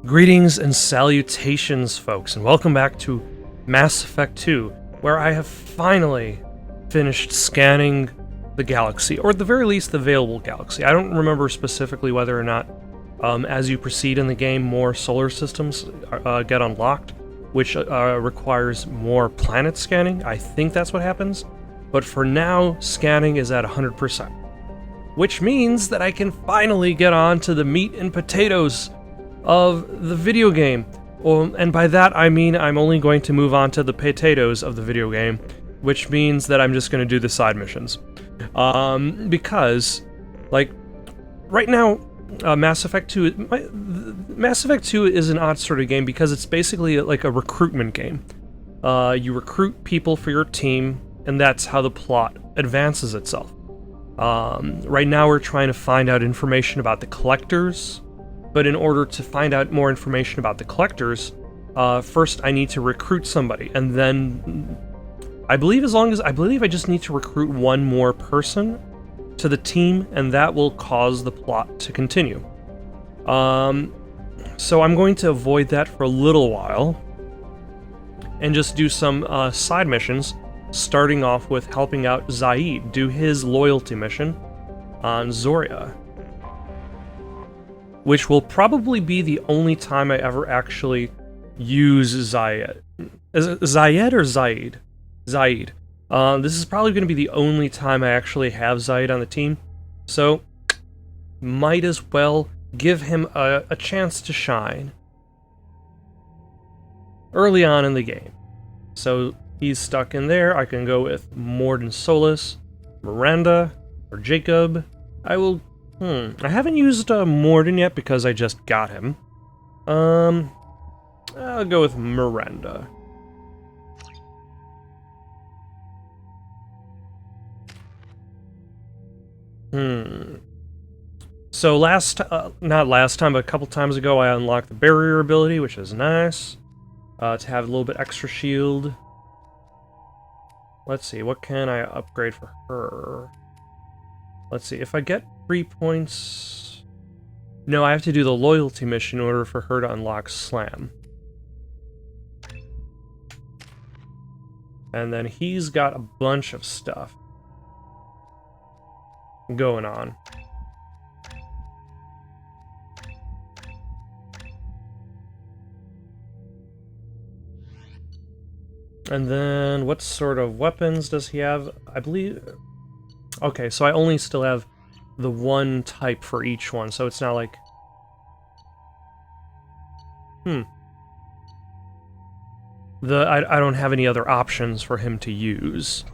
Greetings and salutations, folks, and welcome back to Mass Effect 2, where I have finally finished scanning the galaxy, or at the very least, the available galaxy. I don't remember specifically whether or not, as you proceed in the game, more solar systems get unlocked, which requires more planet scanning. I think that's what happens, but for now, scanning is at 100%, which means that I can finally get on to the meat and potatoes of the video game. And by that I mean I'm only going to move on to the potatoes of the video game, which means that I'm just going to do the side missions. Because, like, right now, Mass Effect 2... Mass Effect 2 is an odd sort of game because it's basically like a recruitment game. You recruit people for your team, and that's how the plot advances itself. Right now we're trying to find out information about the Collectors. But in order to find out more information about the Collectors, first I need to recruit somebody, and then I believe I just need to recruit one more person to the team, and that will cause the plot to continue. So I'm going to avoid that for a little while, and just do some side missions, starting off with helping out Zaeed do his loyalty mission on Zoria. Which will probably be the only time I ever actually use Zaeed. Is it Zaeed or Zaeed? Zaeed. This is probably going to be the only time I actually have Zaeed on the team, so might as well give him a chance to shine early on in the game. So he's stuck in there. I can go with Morden Solis, Miranda, or Jacob. I haven't used Morden yet because I just got him. I'll go with Miranda. So not last time, but a couple times ago, I unlocked the barrier ability, which is nice. To have a little bit extra shield. Let's see, what can I upgrade for her? Let's see, if I get 3 points... No, I have to do the loyalty mission in order for her to unlock Slam. And then he's got a bunch of stuff going on. And then, what sort of weapons does he have? I believe... Okay, so I only still have the one type for each one, so it's not like... I don't have any other options for him to use.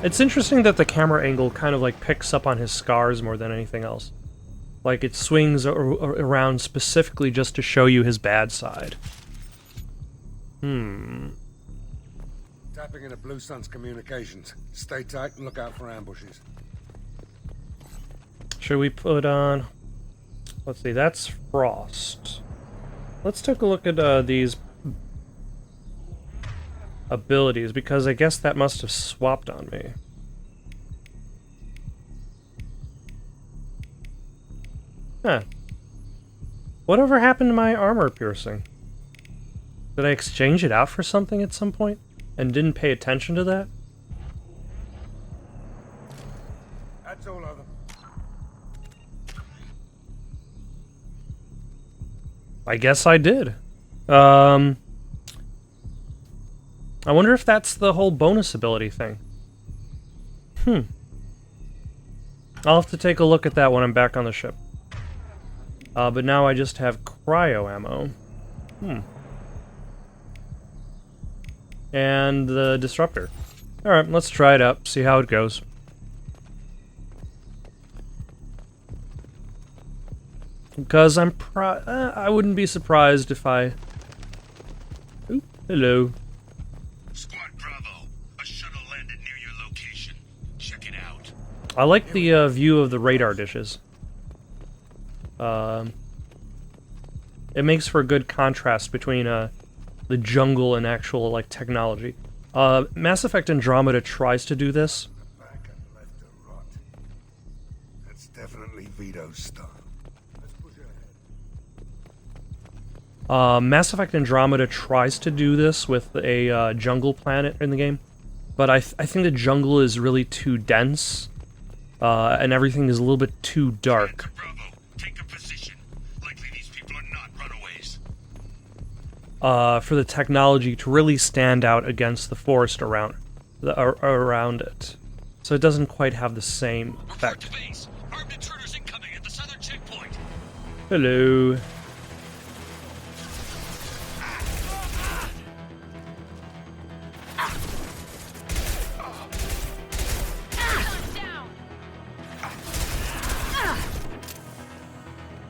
It's interesting that the camera angle kind of like picks up on his scars more than anything else. Like it swings around specifically just to show you his bad side. Tapping into Blue Sun's communications. Stay tight and look out for ambushes. Should we put on... Let's see, that's Frost. Let's take a look at these abilities, because I guess that must have swapped on me. Huh. Whatever happened to my armor piercing? Did I exchange it out for something at some point and didn't pay attention to that? That's all of them. I guess I did. I wonder if that's the whole bonus ability thing. I'll have to take a look at that when I'm back on the ship. But now I just have cryo ammo. And the disruptor. Alright, let's try it out, see how it goes. Because I wouldn't be surprised if I... Ooh, hello. Squad Bravo, a shuttle landed near your location. Check it out. I like the view of the radar dishes. It makes for a good contrast between the jungle and actual like technology. Mass Effect Andromeda tries to do this. Back and left to rot. That's definitely Vito's style. Let's push ahead. Mass Effect Andromeda tries to do this with a jungle planet in the game, but I think the jungle is really too dense, and everything is a little bit too dark. Bravo, take a position. Likely these people are not runaways. For the technology to really stand out against the forest around it, so it doesn't quite have the same Report effect. to base. Armed intruders incoming at the southern checkpoint. Hello.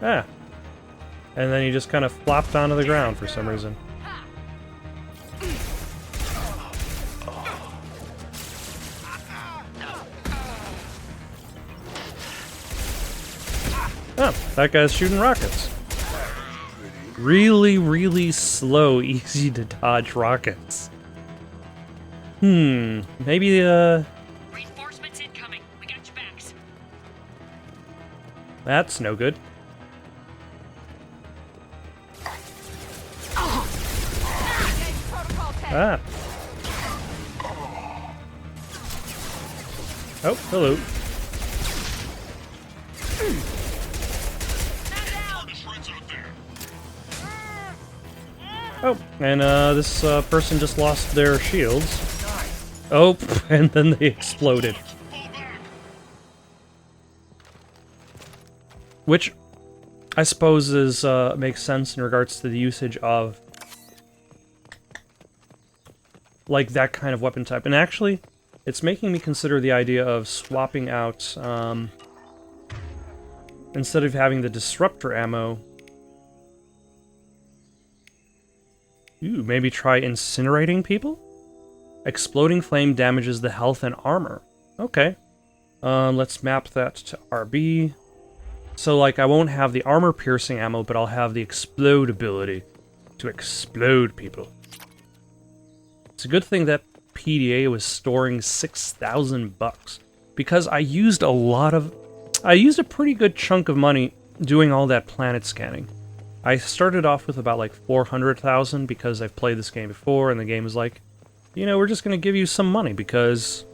Ah. And then he just kind of flopped onto the ground for some reason. Oh, that guy's shooting rockets. Really, really slow, easy to dodge rockets. Maybe, Reinforcements incoming. We got your backs. that's no good. Ah. Oh, hello. Oh, and this person just lost their shields. Oh, and then they exploded. Which, I suppose, is makes sense in regards to the usage of like that kind of weapon type. And actually, it's making me consider the idea of swapping out, instead of having the disruptor ammo, maybe try incinerating people? Exploding flame damages the health and armor. Okay. Let's map that to RB. So, like, I won't have the armor-piercing ammo, but I'll have the explode ability to explode people. It's a good thing that PDA was storing $6,000 because I used a pretty good chunk of money doing all that planet scanning. I started off with about like 400,000 because I've played this game before, and the game is like, you know, we're just gonna give you some money because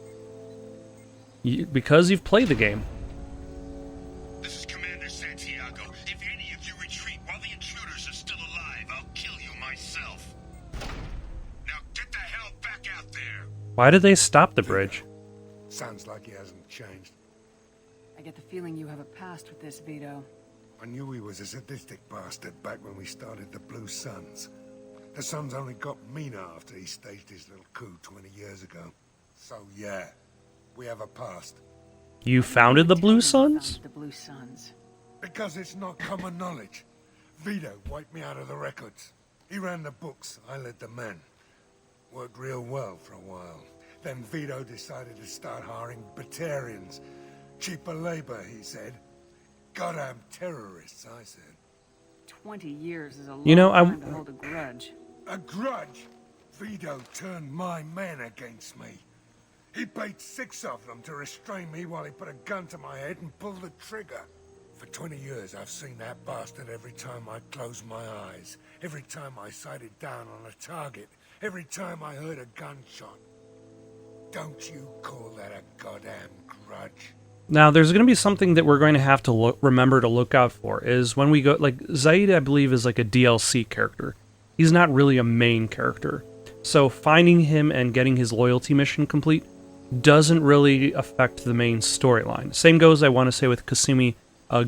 you've played the game. This is Commander Santiago. If any of you retreat while the intruders are still alive, I'll kill you myself. Now get the hell back out there. Why did they stop the bridge? Sounds like he hasn't changed. I get the feeling you have a past with this, Vito. I knew he was a sadistic bastard back when we started the Blue Suns. The Suns only got meaner after he staged his little coup 20 years ago. So yeah, we have a past. You founded the Blue Suns? The Blue Suns. Because it's not common knowledge. Vito wiped me out of the records. He ran the books, I led the men. Worked real well for a while. Then Vito decided to start hiring Batarians. Cheaper labor, he said. Goddamn terrorists, I said. 20 years is a long You know, time to hold a grudge. A grudge? Vito turned my men against me. He paid 6 of them to restrain me while he put a gun to my head and pulled the trigger. For 20 years, I've seen that bastard every time I closed my eyes. Every time I sighted down on a target. Every time I heard a gunshot. Don't you call that a goddamn grudge? Now, there's going to be something that we're going to have to remember to look out for, is when we go, like, Zaeed, I believe, is like a DLC character. He's not really a main character. So finding him and getting his loyalty mission complete doesn't really affect the main storyline. Same goes, I want to say, with Kasumi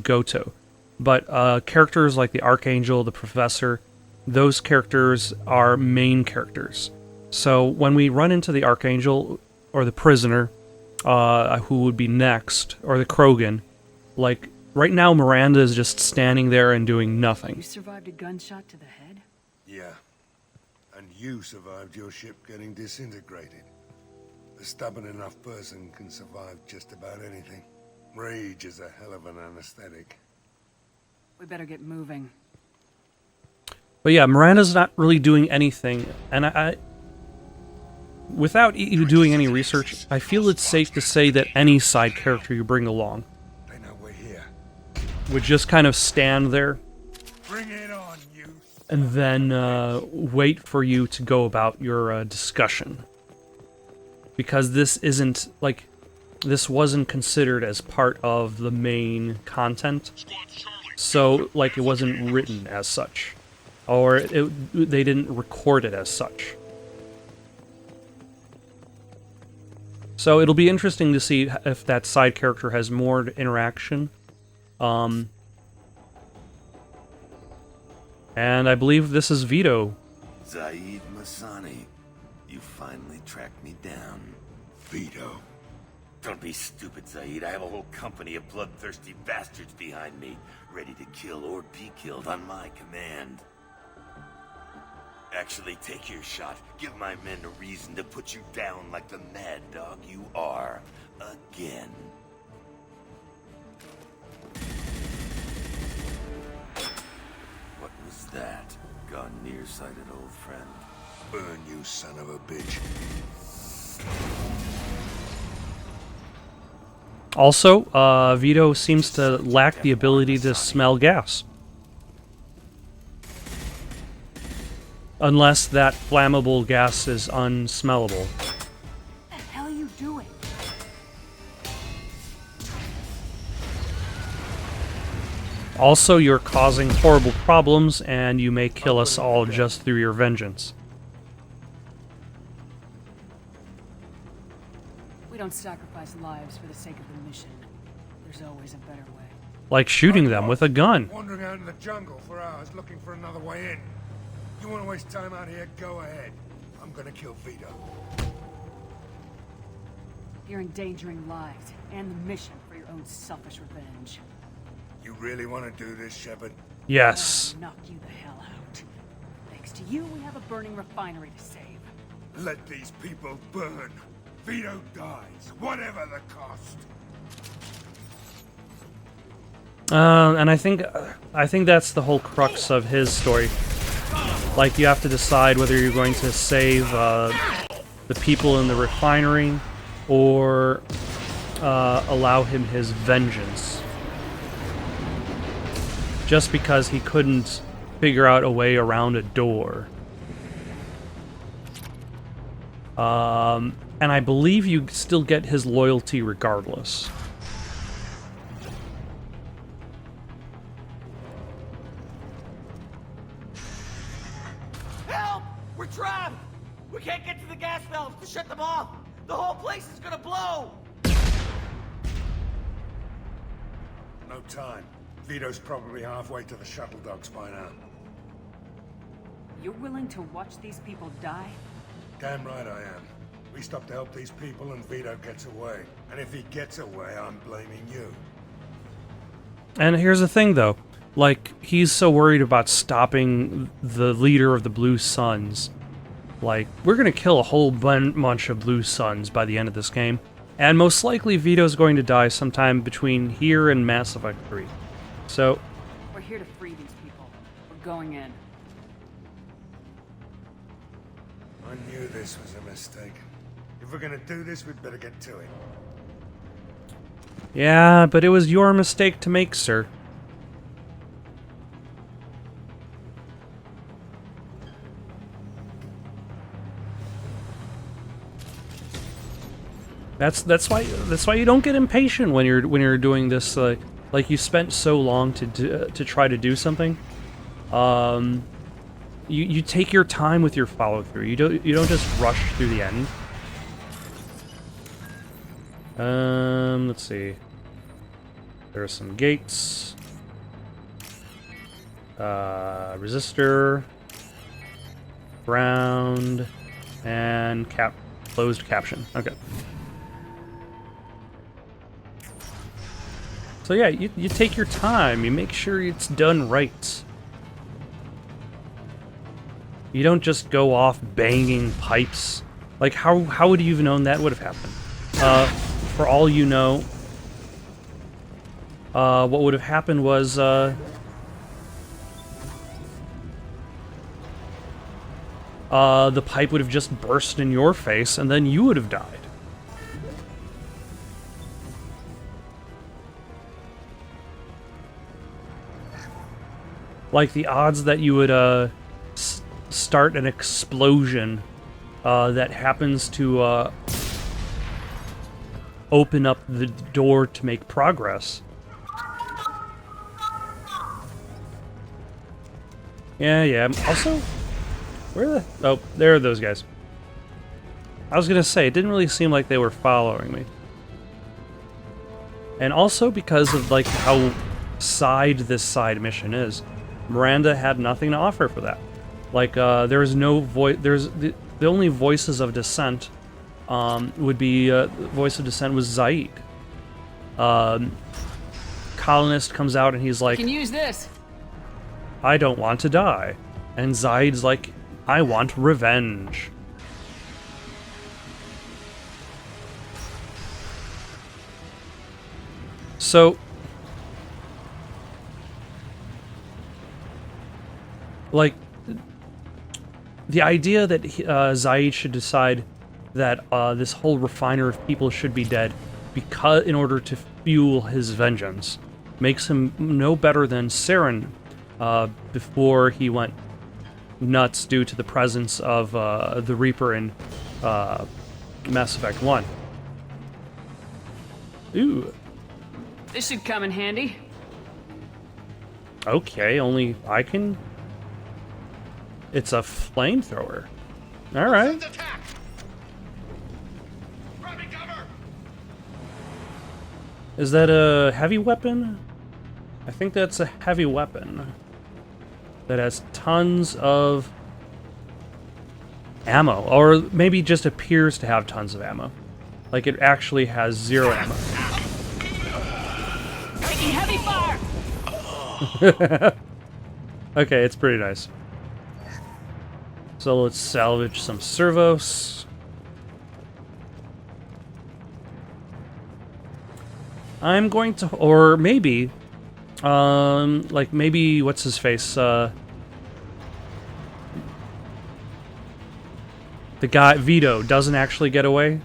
Goto. But characters like the Archangel, the Professor, those characters are main characters. So when we run into the Archangel, or the Prisoner, who would be next, or the Krogan, like, right now Miranda is just standing there and doing nothing. You survived a gunshot to the head? Yeah. And you survived your ship getting disintegrated. A stubborn enough person can survive just about anything. Rage is a hell of an anesthetic. We better get moving. But yeah, Miranda's not really doing anything, and I without you doing any research, I feel it's safe to say that any side character you bring along They know we're here. would just kind of stand there Bring it on, you. and then wait for you to go about your discussion. Because this isn't, like, this wasn't considered as part of the main content, so, like, it wasn't written as such. Or they didn't record it as such. So it'll be interesting to see if that side character has more interaction. And I believe this is Vito. Zaeed Masani, you finally tracked me down. Vito. Don't be stupid, Zaeed. I have a whole company of bloodthirsty bastards behind me, ready to kill or be killed on my command. Actually, take your shot. Give my men a reason to put you down like the mad dog you are. Again. What was that? Gone nearsighted, old friend. Burn, you son of a bitch. Also, Vito seems to lack the ability to smell gas. Unless that flammable gas is unsmellable. What the hell are you doing? Also, you're causing horrible problems, and you may kill us all just through your vengeance. We don't sacrifice lives for the sake of the mission. There's always a better way. Like shooting them with a gun. Wandering out in the jungle for hours looking for another way in. You want to waste time out here? Go ahead. I'm gonna kill Vito. You're endangering lives and the mission for your own selfish revenge. You really want to do this, Shepard? Yes. I'll knock you the hell out. Thanks to you, we have a burning refinery to save. Let these people burn. Vito dies, whatever the cost. And I think that's the whole crux of his story. Like, you have to decide whether you're going to save the people in the refinery or allow him his vengeance. Just because he couldn't figure out a way around a door. And I believe you still get his loyalty regardless. Help! We're trapped! We can't get to the gas valves to shut them off! The whole place is gonna blow! No time. Vito's probably halfway to the shuttle docks by now. You're willing to watch these people die? Damn right I am. We stop to help these people and Vito gets away. And if he gets away, I'm blaming you. And here's the thing, though. Like, he's so worried about stopping the leader of the Blue Suns. Like, we're gonna kill a whole bunch of Blue Suns by the end of this game. And most likely Vito's going to die sometime between here and Mass Effect 3. So, We're here to free these people. We're going in. I knew this was a mistake. If we're gonna do this, we'd better get to it. yeah, but it was your mistake to make, sir. That's why you don't get impatient when you're doing this. Like, you spent so long to try to do something. You take your time with your follow through. You don't just rush through the end. Let's see. There are some gates. Resistor. Ground. And closed caption. Okay. So yeah, you take your time. You make sure it's done right. You don't just go off banging pipes. Like, how would you have known that would have happened? For all you know, what would have happened was the pipe would have just burst in your face, and then you would have died. Like the odds that you would start an explosion that happens to open up the door to make progress. Yeah. Also, where the... Oh, there are those guys. I was gonna say, it didn't really seem like they were following me. And also because of, like, how this side mission is, Miranda had nothing to offer for that. Like, there is no voice... There's... The only voices of dissent would be... voice of dissent was Zaeed. Colonist comes out and he's like... Can use this. I don't want to die. And Zaeed's like, I want revenge. So, like, the idea that Zaeed should decide that this whole refiner of people should be dead because in order to fuel his vengeance makes him no better than Saren before he went nuts due to the presence of the Reaper in Mass Effect 1. Ooh. This should come in handy. Okay, only I can... It's a flamethrower. Alright. Is that a heavy weapon? I think that's a heavy weapon. That has tons of ammo. Or maybe just appears to have tons of ammo. Like it actually has 0 ammo. Taking heavy fire! Okay, it's pretty nice. So let's salvage some servos. I'm going to, or maybe, like maybe, what's his face, the guy, Vito, doesn't actually get away.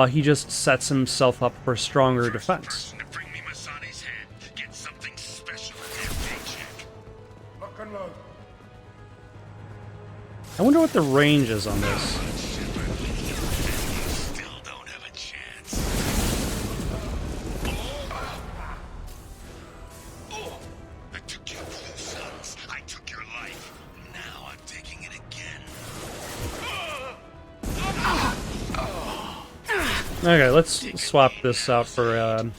He just sets himself up for stronger defense. I wonder what the range is on this. Still don't have a chance. I took your blue suns. I took your life. Now I'm taking it again. Okay, let's swap this out for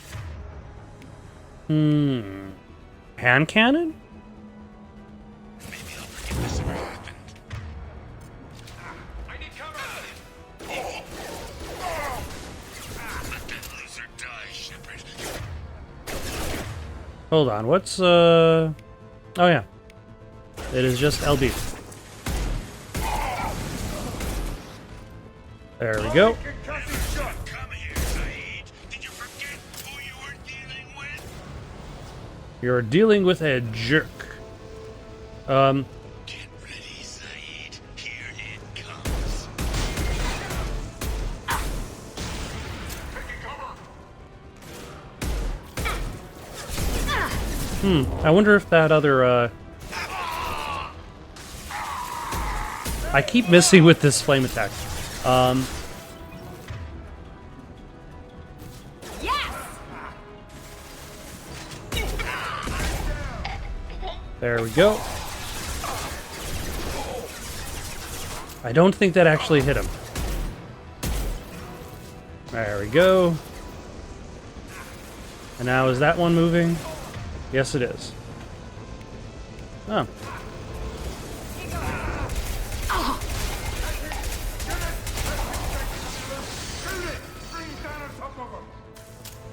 hand cannon? Maybe I'll forget this ever happened. I need cover. Let that loser die, Shepard. Hold on, what's oh yeah. It is just LB. There we go. Come here, Zaeed. Did you forget who you were dealing with? You're dealing with a jerk. Get ready, Zaeed. Here it comes. I wonder if that other I keep missing with this flame attack. There we go. I don't think that actually hit him. There we go. And now is that one moving? Yes, it is. Oh.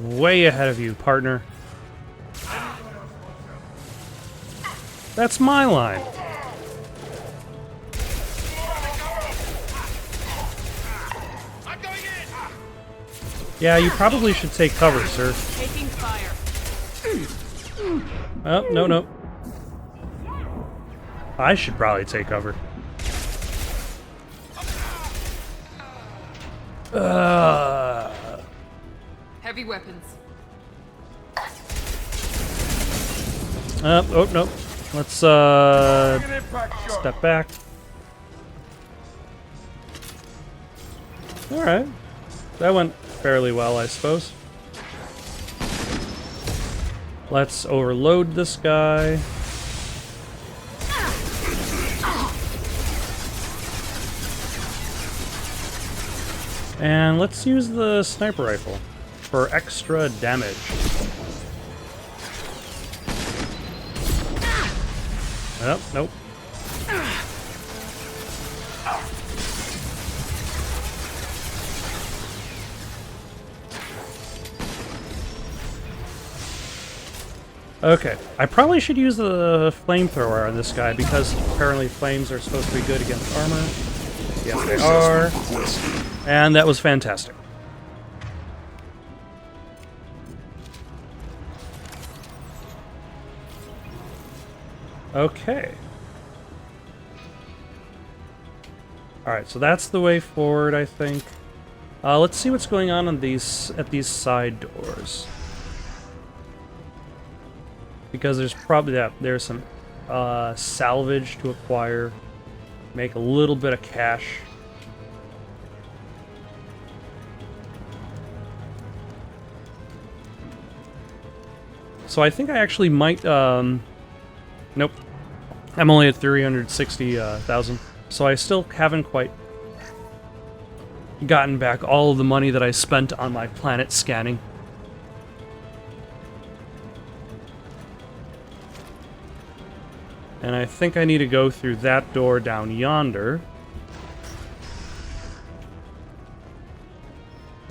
Way ahead of you, partner. That's my line. I'm going in. Yeah, you probably should take cover, sir. Taking fire. Oh, no, no. I should probably take cover. Heavy weapons. Oh, no. Let's, step back. Alright. That went fairly well, I suppose. Let's overload this guy. And let's use the sniper rifle for extra damage. Oh, nope. Okay, I probably should use the flamethrower on this guy because apparently flames are supposed to be good against armor. Yes, they are. And that was fantastic. Okay. Alright, so that's the way forward, I think. Let's see what's going on at these side doors. Because there's probably there's some salvage to acquire. Make a little bit of cash. So I think I actually might, nope. I'm only at 360,000. So I still haven't quite gotten back all of the money that I spent on my planet scanning. And I think I need to go through that door down yonder.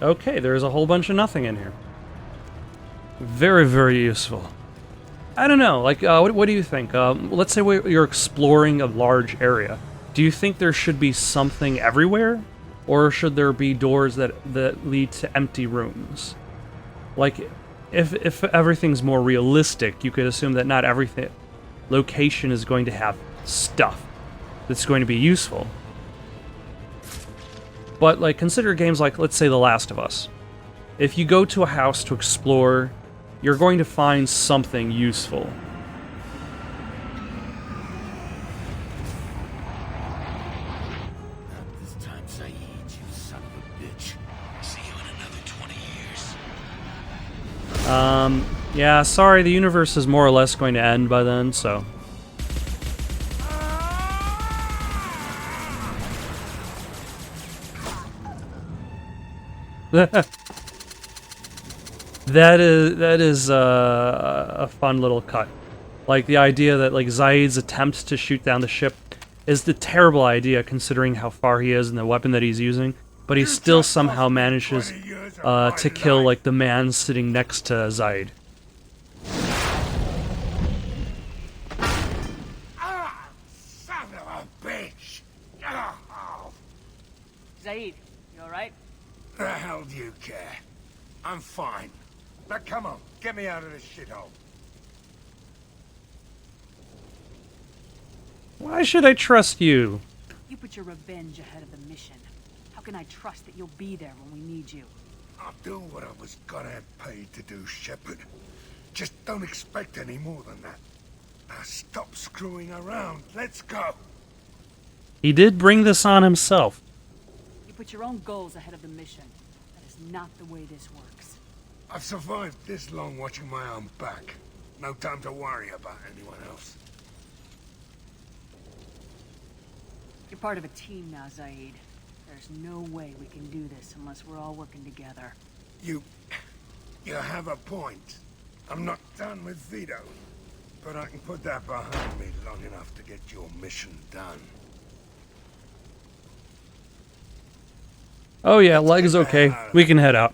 Okay, there's a whole bunch of nothing in here. Very, very useful. I don't know, like, what do you think? Let's say you're exploring a large area. Do you think there should be something everywhere? Or should there be doors that lead to empty rooms? Like, if everything's more realistic, you could assume that not everything location is going to have stuff that's going to be useful. But, like, consider games like, let's say, The Last of Us. If you go to a house to explore, you're going to find something useful. Not this time, Zaeed, you son of a bitch. See you in another 20 years. Yeah, sorry, the universe is more or less going to end by then, so... That is a fun little cut. Like, the idea that, like, Zaeed's attempt to shoot down the ship is the terrible idea considering how far he is and the weapon that he's using, but he still somehow manages to kill, like, the man sitting next to Zaeed. Son of a bitch! Oh, Zaeed, you alright? the hell do you care? I'm fine. Now come on, get me out of this shithole. Why should I trust you? You put your revenge ahead of the mission. How can I trust that you'll be there when we need you? I'll do what I was gonna have paid to do, Shepard. Just don't expect any more than that. Now stop screwing around. Let's go. He did bring this on himself. You put your own goals ahead of the mission. That is not the way this works. I've survived this long watching my own back. No time to worry about anyone else. You're part of a team now, Zaeed. There's no way we can do this unless we're all working together. You have a point. I'm not done with Vito, but I can put that behind me long enough to get your mission done. Oh yeah, leg is okay. We can head out.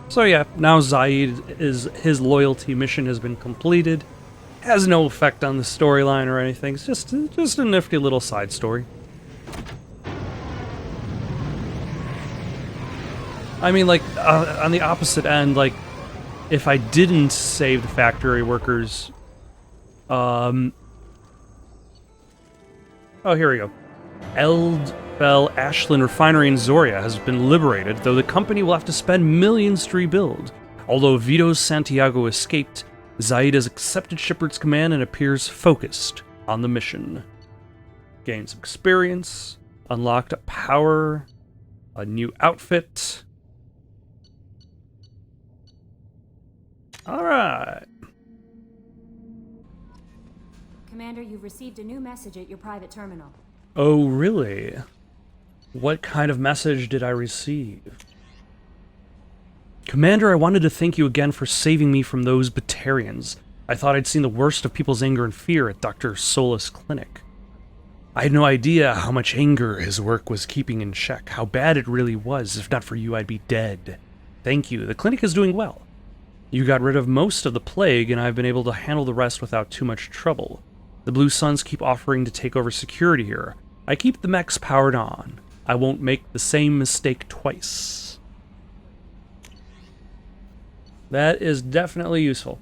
So yeah, now Zaeed his loyalty mission has been completed. Has no effect on the storyline or anything. It's just a nifty little side story. I mean, like, on the opposite end, like, if I didn't save the factory workers, oh, here we go. Eldfell Ashland Refinery in Zoria has been liberated, though the company will have to spend millions to rebuild. Although Vito Santiago escaped, Zaeed has accepted Shepard's command and appears focused on the mission. Gained some experience, unlocked a power, a new outfit. Alright. Commander, you've received a new message at your private terminal. Oh, really? What kind of message did I receive? Commander, I wanted to thank you again for saving me from those Batarians. I thought I'd seen the worst of people's anger and fear at Dr. Solis' clinic. I had no idea how much anger his work was keeping in check, how bad it really was. If not for you, I'd be dead. Thank you. The clinic is doing well. You got rid of most of the plague, and I've been able to handle the rest without too much trouble. The Blue Suns keep offering to take over security here. I keep the mechs powered on. I won't make the same mistake twice. That is definitely useful.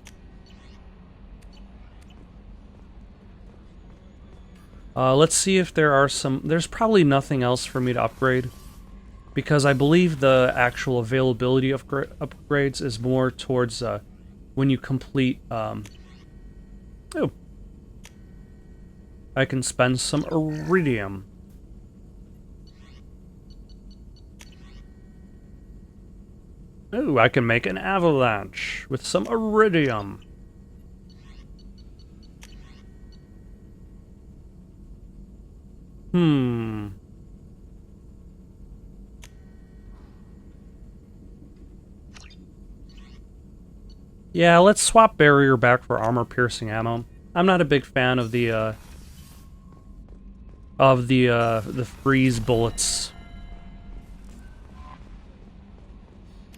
Let's see if there are some... There's probably nothing else for me to upgrade, because I believe the actual availability of upgrades is more towards when you complete... Oh. I can spend some iridium. Ooh, I can make an avalanche with some iridium. Yeah, let's swap barrier back for armor-piercing ammo. I'm not a big fan of the freeze bullets.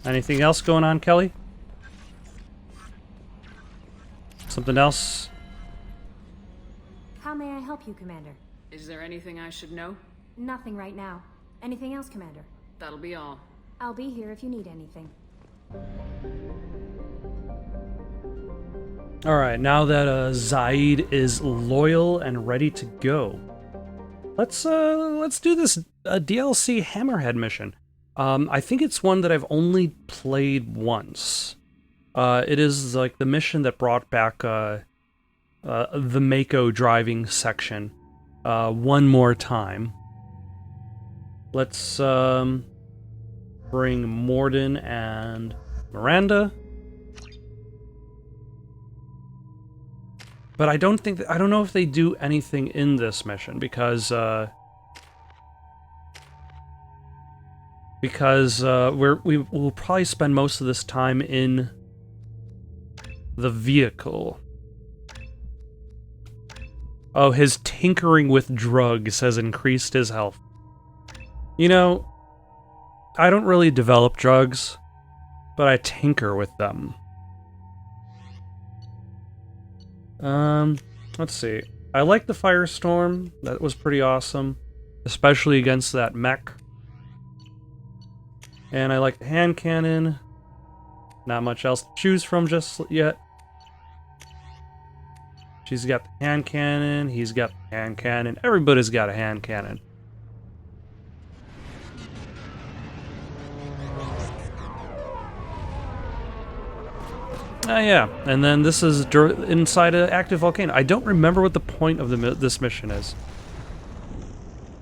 Anything else going on, Kelly? Something else? How may I help you, Commander? Is there anything I should know? Nothing right now. Anything else, Commander? That'll be all. I'll be here if you need anything. Alright, now that Zaeed is loyal and ready to go, let's do this DLC Hammerhead mission. I think it's one that I've only played once. It is like the mission that brought back the Mako driving section one more time. Let's bring Morden and Miranda. But I don't know if they do anything in this mission because we will probably spend most of this time in the vehicle. Oh, his tinkering with drugs has increased his health. You know, I don't really develop drugs, but I tinker with them. Let's see. I like the Firestorm. That was pretty awesome, especially against that mech. And I like the hand cannon. Not much else to choose from just yet. She's got the hand cannon, he's got the hand cannon, everybody's got a hand cannon. Yeah, and then this is inside an active volcano. I don't remember what the point of this mission is.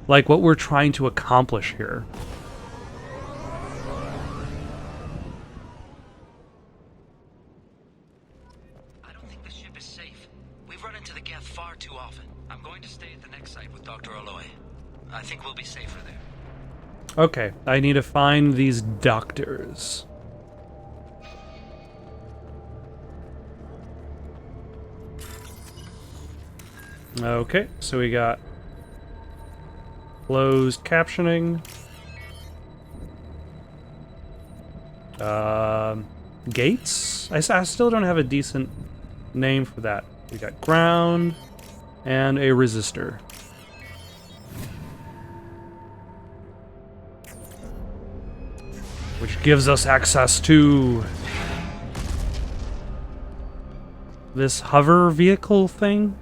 Like, what we're trying to accomplish here. I don't think the ship is safe. We've run into the Geth far too often. I'm going to stay at the next site with Dr. Aloy. I think we'll be safer there. Okay, I need to find these doctors. Okay, so we got closed captioning. Gates? I still don't have a decent name for that. We got ground and a resistor. Which gives us access to this hover vehicle thing.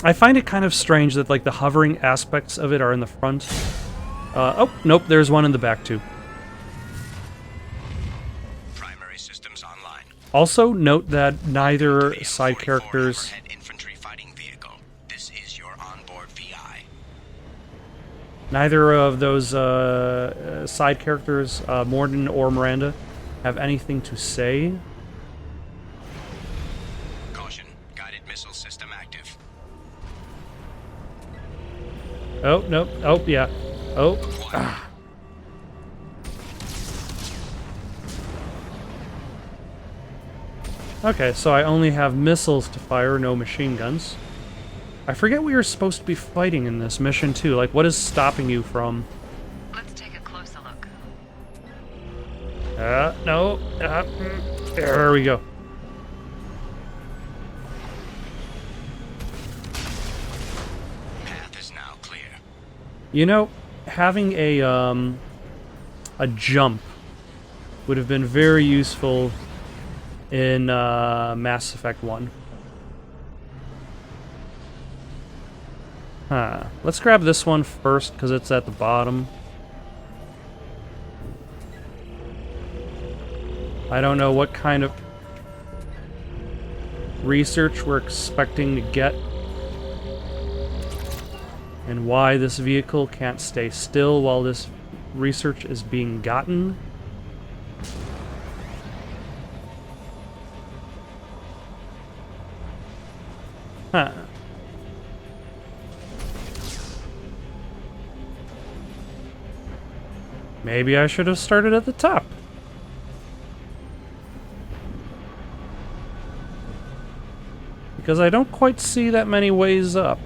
I find it kind of strange that like the hovering aspects of it are in the front. Oh, nope, there's one in the back too. Primary systems online. Also, note that neither side characters... Infantry fighting vehicle. This is your onboard VI. Neither of those side characters, Morden or Miranda, have anything to say. Caution. Guided missile system active. Oh, nope. Oh, yeah. Oh. Ah. Okay, so I only have missiles to fire, no machine guns. I forget we were supposed to be fighting in this mission, too. Like, what is stopping you from... Let's take a closer look. No. There we go. Path is now clear. You know, having a jump would have been very useful in Mass Effect 1. Huh. Let's grab this one first, because it's at the bottom. I don't know what kind of research we're expecting to get, and why this vehicle can't stay still while this research is being gotten. Huh. Maybe I should have started at the top. Because I don't quite see that many ways up.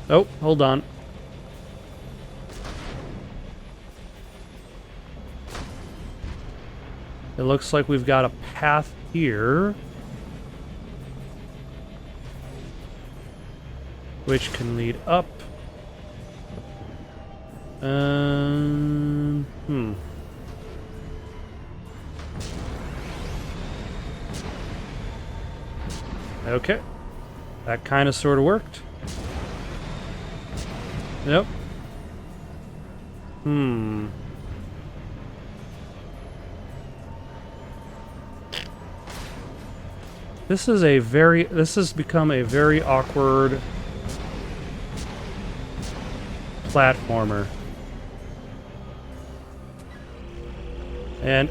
Oh, hold on. It looks like we've got a path here, which can lead up. Okay. That kind of sort of worked. Yep. This has become a very awkward platformer. And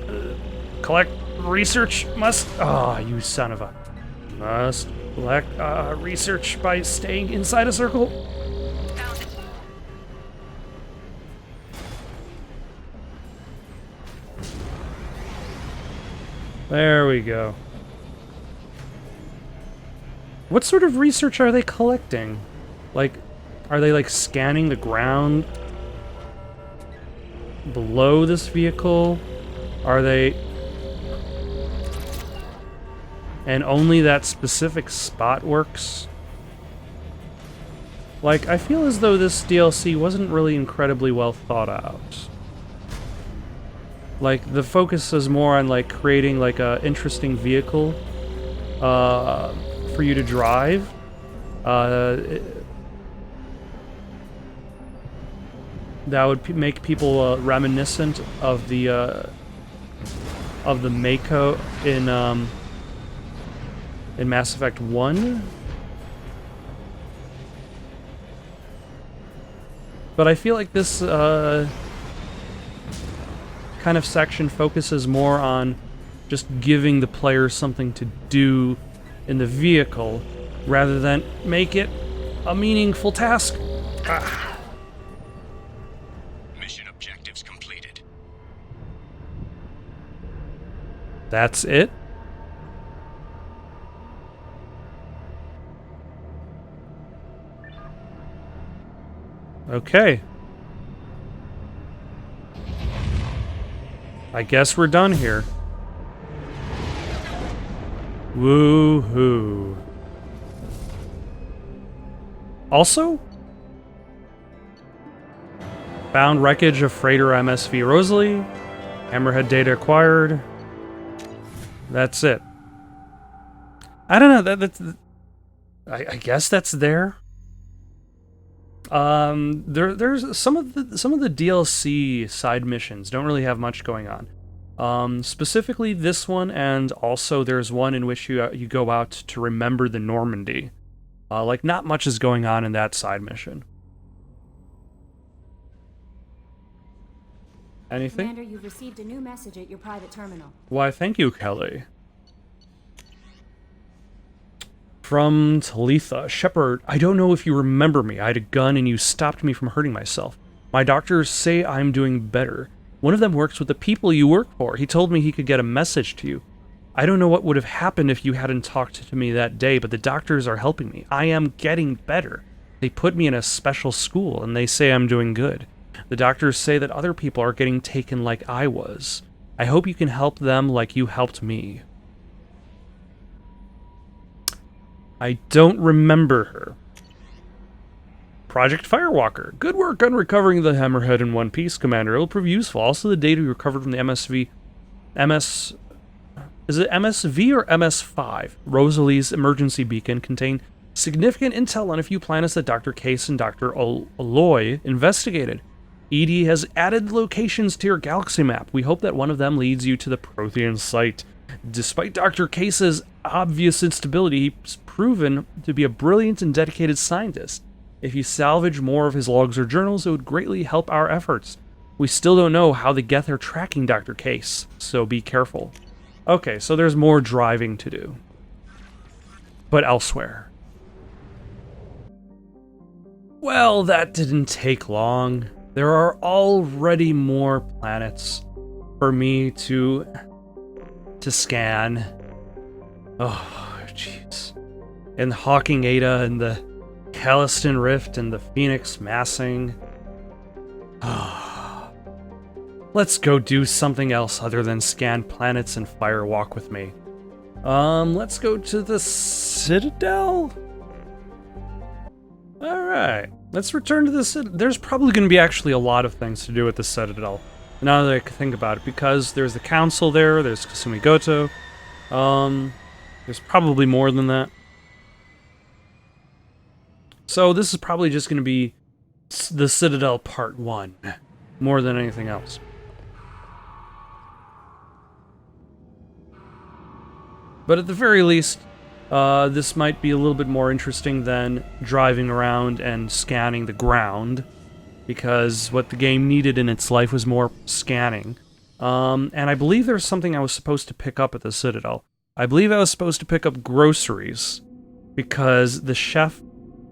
collect research must... Ah, you son of a... Must collect research by staying inside a circle. Found it. There we go. What sort of research are they collecting? Like, are they like scanning the ground below this vehicle? Are they... And only that specific spot works? Like, I feel as though this DLC wasn't really incredibly well thought out. Like, the focus is more on, like, creating, like, a interesting vehicle for you to drive. That would make people reminiscent of the Mako in Mass Effect 1. But I feel like this kind of section focuses more on just giving the player something to do in the vehicle rather than make it a meaningful task. Mission objectives completed. That's it? Okay. I guess we're done here. Woohoo. Also, found wreckage of freighter MSV Rosalie. Hammerhead data acquired. That's it. I don't know. I guess that's there. There's some of the DLC side missions don't really have much going on. Specifically this one, and also there's one in which you go out to remember the Normandy. Like, not much is going on in that side mission. Anything? Commander, you've received a new message at your private terminal. Why, thank you, Kelly. From Talitha. Shepard, I don't know if you remember me. I had a gun and you stopped me from hurting myself. My doctors say I'm doing better. One of them works with the people you work for. He told me he could get a message to you. I don't know what would have happened if you hadn't talked to me that day, but the doctors are helping me. I am getting better. They put me in a special school, and they say I'm doing good. The doctors say that other people are getting taken like I was. I hope you can help them like you helped me. I don't remember her. Project Firewalker. Good work on recovering the Hammerhead in one piece, Commander. It will prove useful. Also, the data we recovered from the is it MSV or MS5? Rosalie's emergency beacon contained significant intel on a few planets that Dr. Case and Dr. Aloy investigated. ED has added locations to your galaxy map. We hope that one of them leads you to the Prothean site. Despite Dr. Case's obvious instability, he's proven to be a brilliant and dedicated scientist. If you salvage more of his logs or journals, it would greatly help our efforts. We still don't know how the Geth are tracking Dr. Case, so be careful. Okay, so there's more driving to do. But elsewhere. Well, that didn't take long. There are already more planets for me to scan. Oh, jeez. And Hawking Ada and the Caliston Rift and the Phoenix Massing. Let's go do something else other than scan planets and firewalk with me. Let's go to the Citadel? Alright, let's return to the Citadel. There's probably going to be actually a lot of things to do at the Citadel, now that I can think about it, because there's the Council there, there's Kasumi Goto. There's probably more than that. So this is probably just going to be the Citadel Part 1, more than anything else. But at the very least, this might be a little bit more interesting than driving around and scanning the ground, because what the game needed in its life was more scanning. And I believe there's something I was supposed to pick up at the Citadel. I believe I was supposed to pick up groceries, because the chef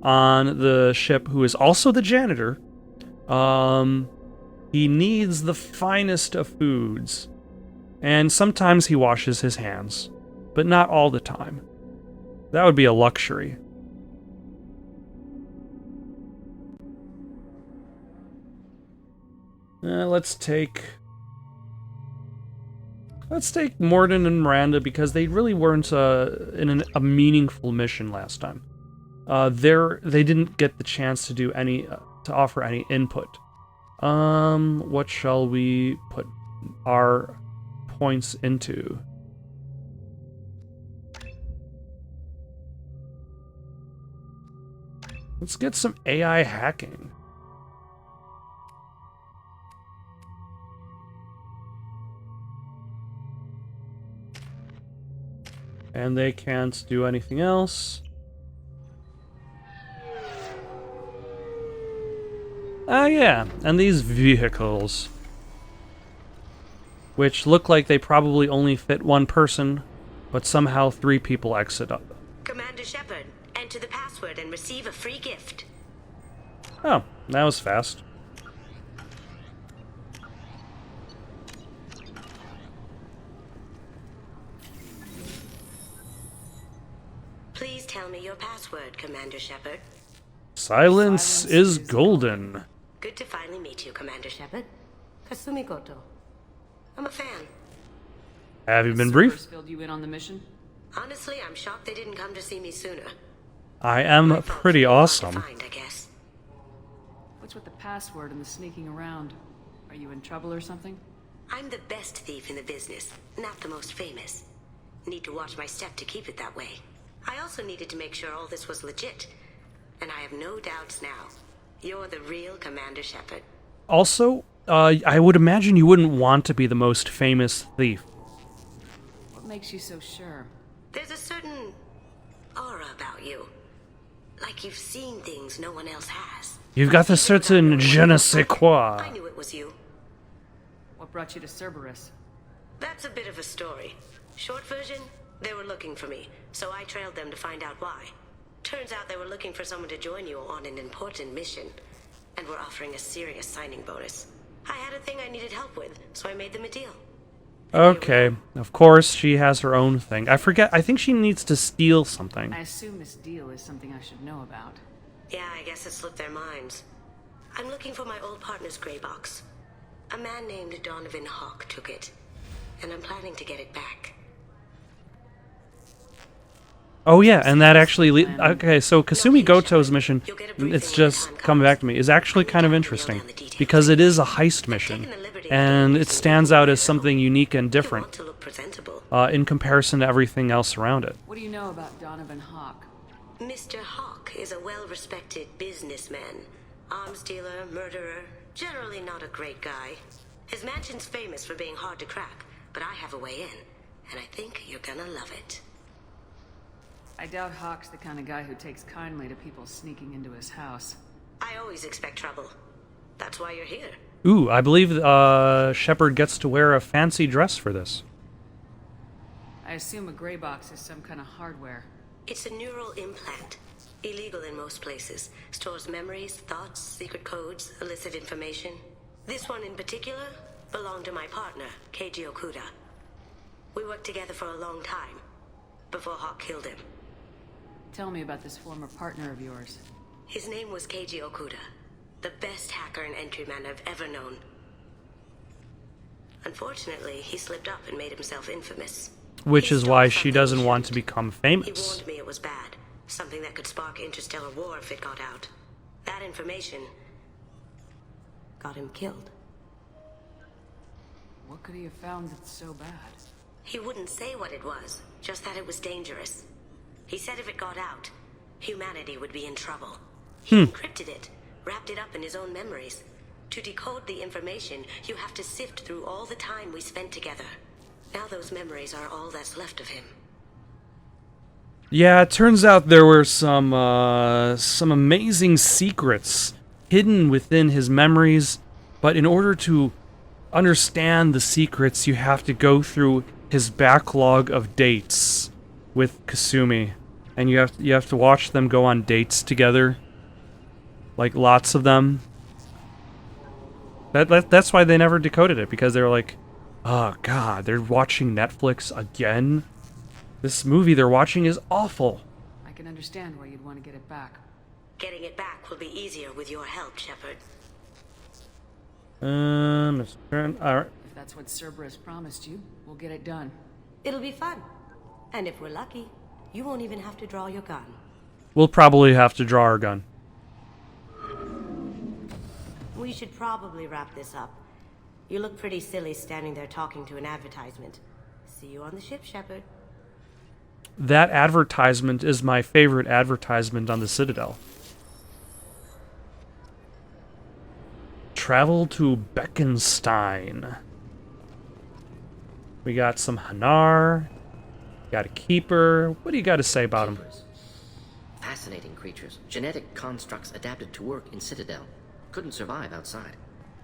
on the ship, who is also the janitor, he needs the finest of foods. And sometimes he washes his hands, but not all the time. That would be a luxury. Let's take Mordin and Miranda, because they really weren't in a meaningful mission last time. They didn't get the chance to do any to offer any input. What shall we put our points into? Let's get some AI hacking. And they can't do anything else. Ah, yeah, and these vehicles, which look like they probably only fit one person, but somehow 3 people exit up. Commander Shepard, enter the password and receive a free gift. Oh, that was fast. Please tell me your password, Commander Shepard. Silence is golden. Good to finally meet you, Commander Shepard. Kasumi Goto. I'm a fan. Have you been briefed? Filled you in on the mission? Honestly, I'm shocked they didn't come to see me sooner. I am pretty awesome. Find, I guess. What's with the password and the sneaking around? Are you in trouble or something? I'm the best thief in the business, not the most famous. Need to watch my step to keep it that way. I also needed to make sure all this was legit. And I have no doubts now. You're the real Commander Shepard. Also, I would imagine you wouldn't want to be the most famous thief. What makes you so sure? There's a certain aura about you. Like you've seen things no one else has. You've got the certain je ne sais quoi. I knew it was you. What brought you to Cerberus? That's a bit of a story. Short version, they were looking for me, so I trailed them to find out why. Turns out they were looking for someone to join you on an important mission, and were offering a serious signing bonus. I had a thing I needed help with, so I made them a deal. Okay, of course she has her own thing. I think she needs to steal something. I assume this deal is something I should know about. Yeah, I guess it slipped their minds. I'm looking for my old partner's gray box. A man named Donovan Hawk took it, and I'm planning to get it back. Oh yeah, and that actually... okay, so Kasumi Goto's mission, it's just coming back to me, is actually kind of interesting. Because it is a heist mission, and it stands out as something unique and different in comparison to everything else around it. What do you know about Donovan Hawk? Mr. Hawk is a well-respected businessman. Arms dealer, murderer, generally not a great guy. His mansion's famous for being hard to crack, but I have a way in, and I think you're gonna love it. I doubt Hawk's the kind of guy who takes kindly to people sneaking into his house. I always expect trouble. That's why you're here. Ooh, I believe Shepard gets to wear a fancy dress for this. I assume a gray box is some kind of hardware. It's a neural implant. Illegal in most places. Stores memories, thoughts, secret codes, illicit information. This one in particular belonged to my partner, Keiji Okuda. We worked together for a long time, before Hawk killed him. Tell me about this former partner of yours. His name was Keiji Okuda, the best hacker and entryman I've ever known. Unfortunately, he slipped up and made himself infamous. Which is why she doesn't want to become He famous. warned me it was bad, something that could spark interstellar war if it got out. That information got him killed. What could he have found that's so bad? He wouldn't say what it was, just that it was dangerous. He said if it got out, humanity would be in trouble. He encrypted it, wrapped it up in his own memories. To decode the information, you have to sift through all the time we spent together. Now those memories are all that's left of him. Yeah, it turns out there were some amazing secrets hidden within his memories, but in order to understand the secrets, you have to go through his backlog of dates with Kasumi, and you have to watch them go on dates together, like lots of them. That's why they never decoded it, because they were like, oh god, they're watching Netflix again? This movie they're watching is awful. I can understand why you'd want to get it back. Getting it back will be easier with your help, Shepard. Alright. If that's what Cerberus promised you, we'll get it done. It'll be fun. And if we're lucky, you won't even have to draw your gun. We'll probably have to draw our gun. We should probably wrap this up. You look pretty silly standing there talking to an advertisement. See you on the ship, Shepard. That advertisement is my favorite advertisement on the Citadel. Travel to Beckenstein. We got some Hanar. Got a Keeper. What do you got to say about him? Fascinating creatures. Genetic constructs adapted to work in Citadel. Couldn't survive outside.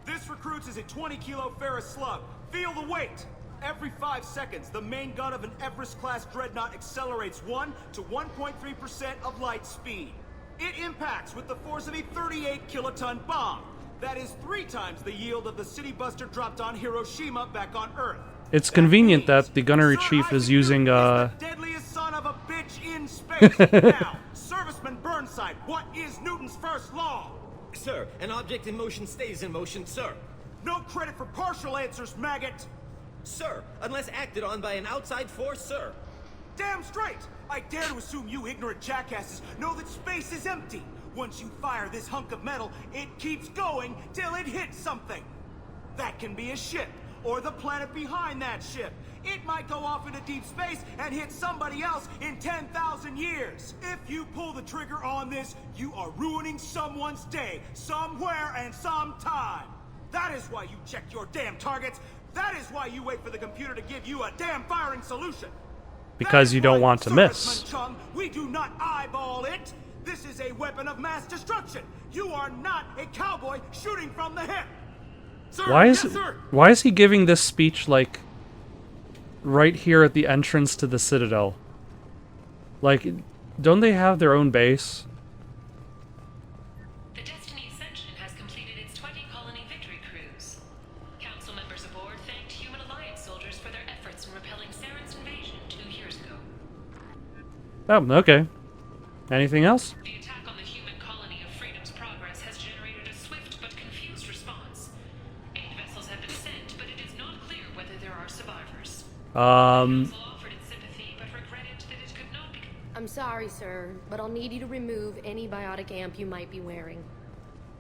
This recruits is a 20-kilo ferrous slug. Feel the weight! Every 5 seconds, the main gun of an Everest-class dreadnought accelerates 1 to 1.3% of light speed. It impacts with the force of a 38-kiloton bomb. That is 3 times the yield of the city buster dropped on Hiroshima back on Earth. It's convenient that the gunnery chief is using the deadliest son of a bitch in space. Now, Serviceman Burnside, what is Newton's first law? Sir, an object in motion stays in motion, sir. No credit for partial answers, maggot! Sir, unless acted on by an outside force, sir. Damn straight! I dare to assume you ignorant jackasses know that space is empty. Once you fire this hunk of metal, it keeps going till it hits something. That can be a ship, or the planet behind that ship. It might go off into deep space and hit somebody else in 10,000 years. If you pull the trigger on this, you are ruining someone's day, somewhere and sometime. That is why you check your damn targets. That is why you wait for the computer to give you a damn firing solution. Because you don't want to miss. Chung, we do not eyeball it. This is a weapon of mass destruction. You are not a cowboy shooting from the hip. Sir, why is he giving this speech like right here at the entrance to the Citadel? Like, don't they have their own base? The Destiny Ascension has completed its 20-colony victory cruise. Council members aboard thanked Human Alliance soldiers for their efforts in repelling Saren's invasion 2 years ago. Oh, okay. Anything else? The attack on the human colony of Freedom's Progress has generated a swift but confused response. 8 vessels have been sent, but it is not clear whether there are survivors. Council offered its sympathy, but regretted that it could not be. I'm sorry, sir, but I'll need you to remove any biotic amp you might be wearing.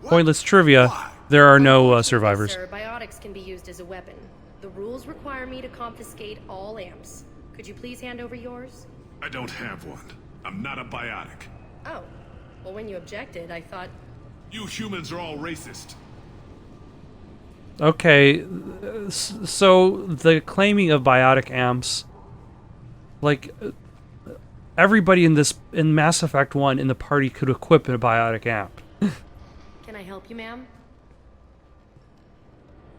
Pointless trivia. There are no survivors. Sir, biotics can be used as a weapon. The rules require me to confiscate all amps. Could you please hand over yours? I don't have one. I'm not a biotic. Oh. Well, when you objected, I thought... You humans are all racist. Okay, so the claiming of biotic amps, like, everybody in Mass Effect 1 in the party could equip a biotic amp. Can I help you, ma'am?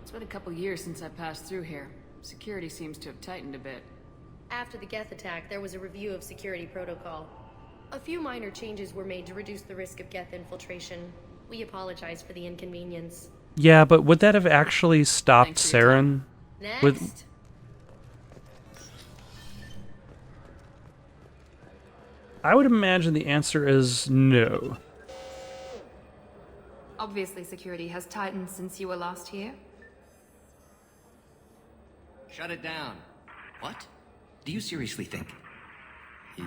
It's been a couple years since I passed through here. Security seems to have tightened a bit. After the Geth attack, there was a review of security protocol. A few minor changes were made to reduce the risk of Geth infiltration. We apologize for the inconvenience. Yeah, but would that have actually stopped Saren? Next. I would imagine the answer is no. Obviously, security has tightened since you were last here. Shut it down. What? Do you seriously think?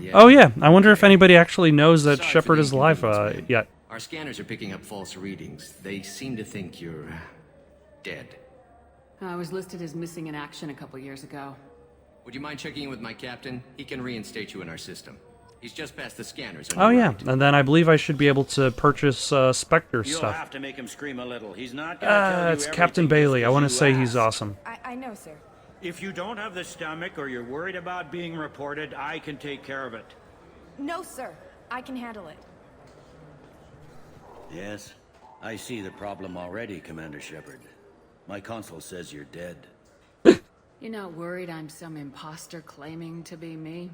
Yeah. Oh yeah, I wonder if anybody actually knows that Shepard is alive yet. Our scanners are picking up false readings. They seem to think you're dead. I was listed as missing in action a couple years ago. Would you mind checking in with my captain? He can reinstate you in our system. He's just past the scanners. Oh yeah, and then I believe I should be able to purchase Spectre You'll stuff. have to make him scream a little. He's not gonna tell you It's Captain Bailey. I want to say he's awesome. I know, sir. If you don't have the stomach or you're worried about being reported, I can take care of it. No, sir. I can handle it. Yes, I see the problem already, Commander Shepard. My console says you're dead. You're not worried I'm some imposter claiming to be me?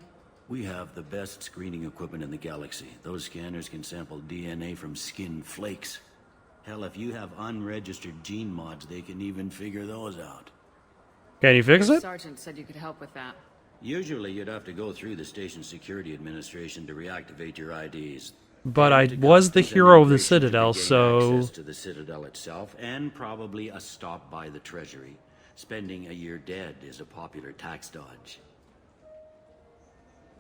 We have the best screening equipment in the galaxy. Those scanners can sample DNA from skin flakes. Hell, if you have unregistered gene mods, they can even figure those out. Can you fix it? Sergeant said you could help with that. Usually you'd have to go through the station security administration to reactivate your IDs. But I was the hero of the Citadel, so... Access to the Citadel itself, and probably a stop by the Treasury. Spending a year dead is a popular tax dodge.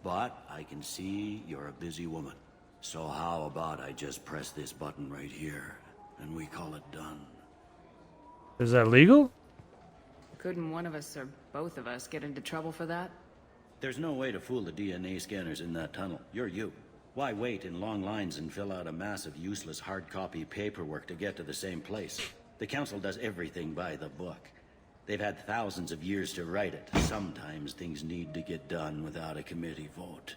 But I can see you're a busy woman. So how about I just press this button right here, and we call it done. Is that legal? Couldn't one of us or both of us get into trouble for that? There's no way to fool the DNA scanners in that tunnel. You're you. Why wait in long lines and fill out a massive useless hard copy paperwork to get to the same place? The Council does everything by the book. They've had thousands of years to write it. Sometimes things need to get done without a committee vote.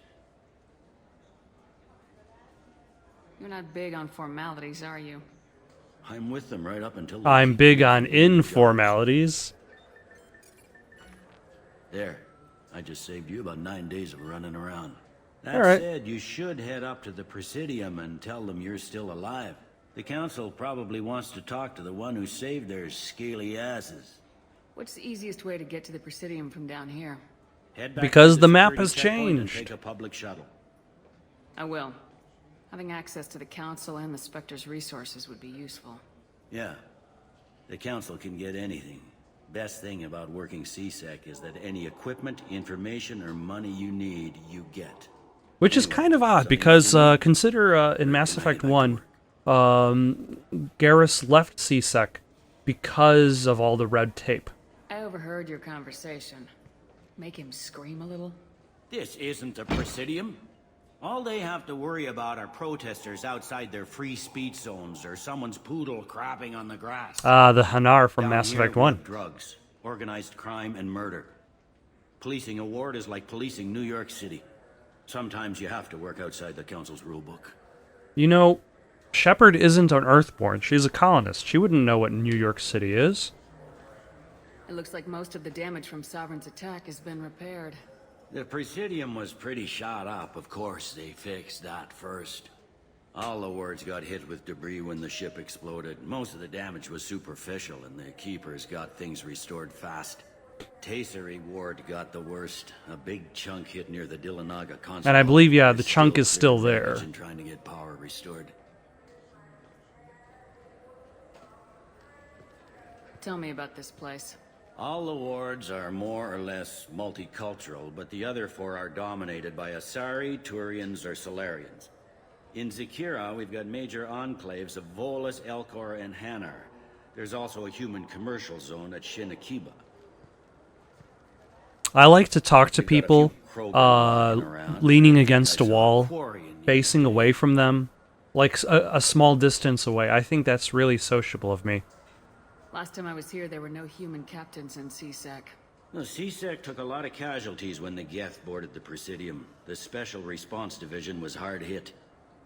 You're not big on formalities, are you? I'm with them right up until... I'm big on informalities. There. I just saved you about 9 days of running around. That All right. said, you should head up to the Presidium and tell them you're still alive. The Council probably wants to talk to the one who saved their scaly asses. What's the easiest way to get to the Presidium from down here? Head back Because to the map security has checkpoint and changed. take a public shuttle. I will. Having access to the Council and the Spectre's resources would be useful. Yeah. The Council can get anything. Best thing about working CSEC is that any equipment, information, or money you need, you get. Which is kind of odd, because consider in Mass Effect 1, Garrus left CSEC because of all the red tape. I overheard your conversation. Make him scream a little? This isn't a Presidium. All they have to worry about are protesters outside their free speech zones or someone's poodle crapping on the grass. The Hanar from Down Mass here, Effect we 1. have drugs, organized crime, and murder. Policing a ward is like policing New York City. Sometimes you have to work outside the Council's rulebook. You know, Shepard isn't an Earthborn. She's a colonist. She wouldn't know what New York City is. It looks like most of the damage from Sovereign's attack has been repaired. The Presidium was pretty shot up. Of course, they fixed that first. All the wards got hit with debris when the ship exploded. Most of the damage was superficial, and the Keepers got things restored fast. Tassery ward got the worst. A big chunk hit near the Dillanaga Consulate. And I believe, yeah, the chunk is still there. Trying to get power restored. Tell me about this place. All the wards are more or less multicultural, but the other four are dominated by Asari, Turians, or Solarians. In Zakira, we've got major enclaves of Volus, Elcor, and Hanar. There's also a human commercial zone at Shinakiba. I like to talk to people leaning against a wall, facing away from them, like a small distance away. I think that's really sociable of me. Last time I was here, there were no human captains in CSEC. The CSEC took a lot of casualties when the Geth boarded the Presidium. The Special Response Division was hard hit.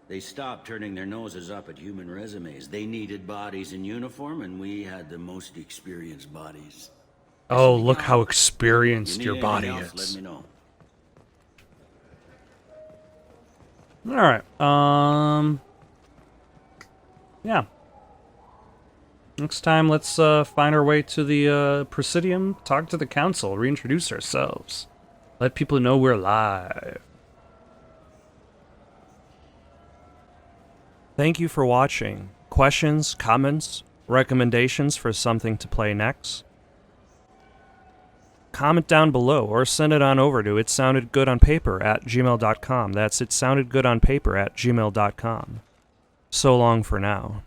They stopped turning their noses up at human resumes. They needed bodies in uniform, and we had the most experienced bodies. Oh, look how experienced your body Else, is. let me know. Alright, yeah. Next time, let's find our way to the Presidium, talk to the Council, reintroduce ourselves. Let people know we're live. Thank you for watching. Questions, comments, recommendations for something to play next? Comment down below or send it on over to itsoundedgoodonpaper@gmail.com. That's itsoundedgoodonpaper@gmail.com. So long for now.